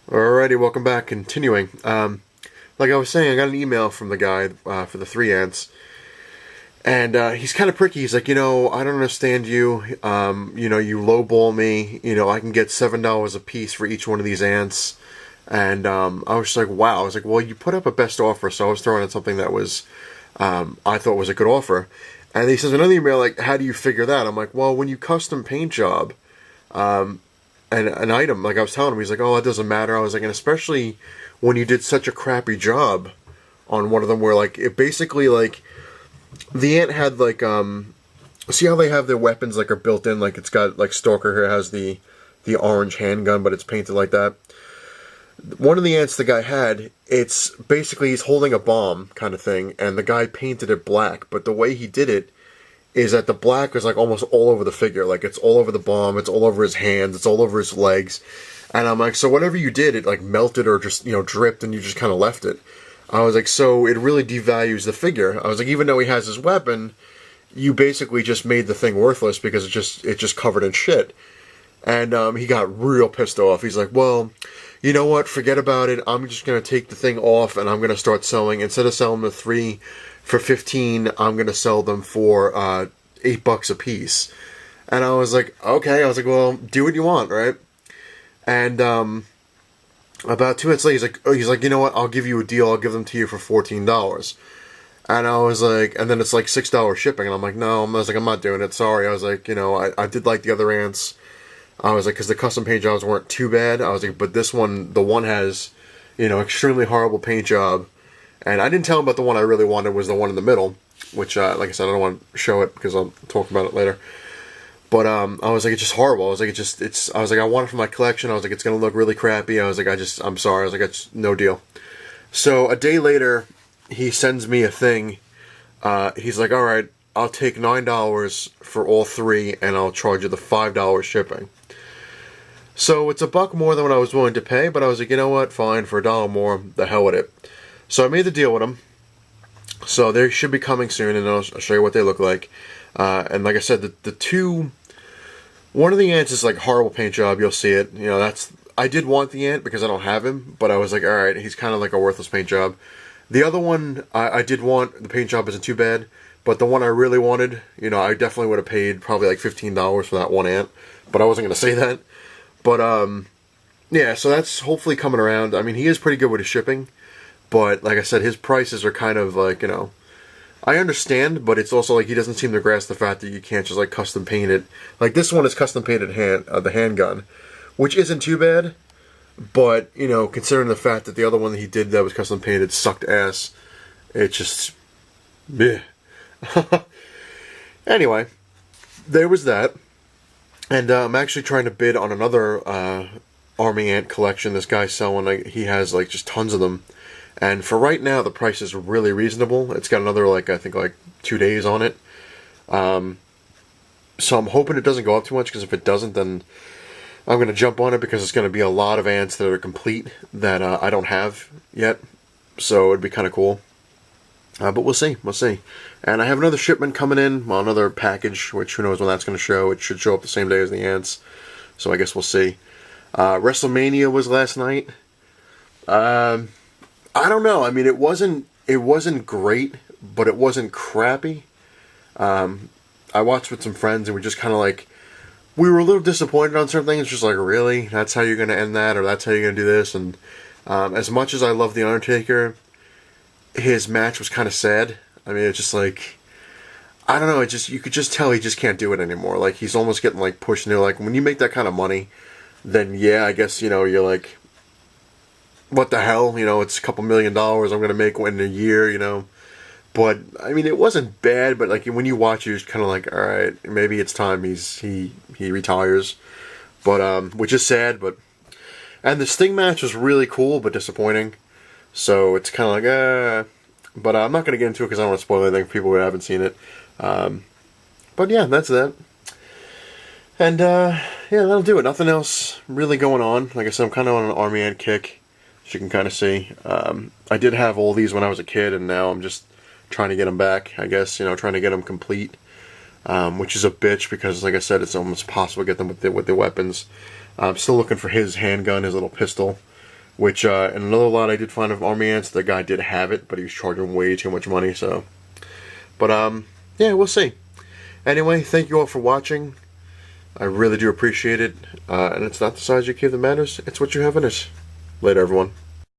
Alrighty, welcome back. Continuing. Like I was saying, I got an email from the guy for the three ants, and he's kind of pricky. He's like, I don't understand you. You lowball me. I can get $7 a piece for each one of these ants, and I was just like, wow. I was like, well, you put up a best offer, so I was throwing in something that was, I thought was a good offer. And he says another email like, how do you figure that? I'm like, well, when you custom paint job, an item, like I was telling him, he's like, oh, it doesn't matter. I was like, and especially when you did such a crappy job on one of them where, like, it basically, like, the ant had, like, see how they have their weapons, like, are built in, like, it's got, like, Stalker here has the orange handgun, but it's painted like that. One of the ants the guy had, it's basically, he's holding a bomb kind of thing, and the guy painted it black, but the way he did it is that the black was like almost all over the figure. Like it's all over the bomb, it's all over his hands, it's all over his legs. And I'm like, so whatever you did, it like melted or just, dripped and you just kind of left it. I was like, so it really devalues the figure. I was like, even though he has his weapon, you basically just made the thing worthless because it just covered in shit. And he got real pissed off. He's like, well, you know what, forget about it. I'm just going to take the thing off and I'm going to start selling. Instead of selling the 3 for 15, I'm going to sell them for $8 a piece. And I was like, okay. I was like, well, do what you want, right? And about 2 minutes later, he's like, you know what, I'll give you a deal. I'll give them to you for $14. And I was like, and then it's like $6 shipping. And I'm like, no, I was like, I'm not doing it. Sorry. I was like, I did like the other ants. I was like, because the custom paint jobs weren't too bad. I was like, but this one, the one has, extremely horrible paint job. And I didn't tell him about the one I really wanted was the one in the middle, which, like I said, I don't want to show it because I'll talk about it later. But I was like, it's just horrible. I was like, I was like, I want it for my collection. I was like, it's going to look really crappy. I was like, I'm sorry. I was like, it's no deal. So a day later, he sends me a thing. He's like, all right, I'll take $9 for all 3 and I'll charge you the $5 shipping. So it's $1 more than what I was willing to pay, but I was like, you know what, fine, for $1 more, the hell with it. So I made the deal with them. So they should be coming soon, and I'll show you what they look like. And like I said, one of the ants is like horrible paint job. You'll see it. I did want the ant because I don't have him, but I was like, all right, he's kind of like a worthless paint job. The other one, I did want. The paint job isn't too bad, but the one I really wanted, I definitely would have paid probably like $15 for that one ant, but I wasn't going to say that. But yeah, so that's hopefully coming around. I mean, he is pretty good with his shipping. But, like I said, his prices are kind of like, I understand, but it's also like he doesn't seem to grasp the fact that you can't just like custom paint it. Like this one is custom painted the handgun, which isn't too bad, but, considering the fact that the other one that he did that was custom painted sucked ass, it just, bleh. Anyway, there was that. And I'm actually trying to bid on another Army Ant collection this guy's selling. Like, he has like just tons of them. And for right now, the price is really reasonable. It's got another, I think 2 days on it. So I'm hoping it doesn't go up too much, because if it doesn't, then I'm going to jump on it, because it's going to be a lot of ants that are complete that I don't have yet. So it'd be kind of cool. But we'll see. We'll see. And I have another shipment coming in, well, another package, which who knows when that's going to show. It should show up the same day as the ants. So I guess we'll see. WrestleMania was last night. I don't know. I mean, it wasn't great, but it wasn't crappy. I watched with some friends, and we just kind of we were a little disappointed on certain things. Just like, really? That's how you're going to end that? Or that's how you're going to do this? And as much as I love The Undertaker, his match was kind of sad. I mean, it's just like, I don't know. You could just tell he just can't do it anymore. Like, he's almost getting pushed into, when you make that kind of money, then yeah, I guess, you're like, what the hell, it's a couple $1 million I'm going to make in a year, But, I mean, it wasn't bad, but, when you watch it, you're just kind of like, alright, maybe it's time he retires. But, which is sad, but... And the Sting match was really cool, but disappointing. So, it's kind of like, But I'm not going to get into it, because I don't want to spoil anything for people who haven't seen it. But, yeah, that's that. And, yeah, that'll do it. Nothing else really going on. Like I said, I'm kind of on an Army Ant kick, as you can kind of see. I did have all these when I was a kid, and now I'm just trying to get them back, I guess, trying to get them complete, which is a bitch, because, like I said, it's almost impossible to get them with the weapons. I'm still looking for his handgun, his little pistol, Which, in another lot I did find of army ants, the guy did have it, but he was charging way too much money, so. But, yeah, we'll see. Anyway, thank you all for watching. I really do appreciate it. And it's not the size you give that matters, it's what you have in it. Later, everyone.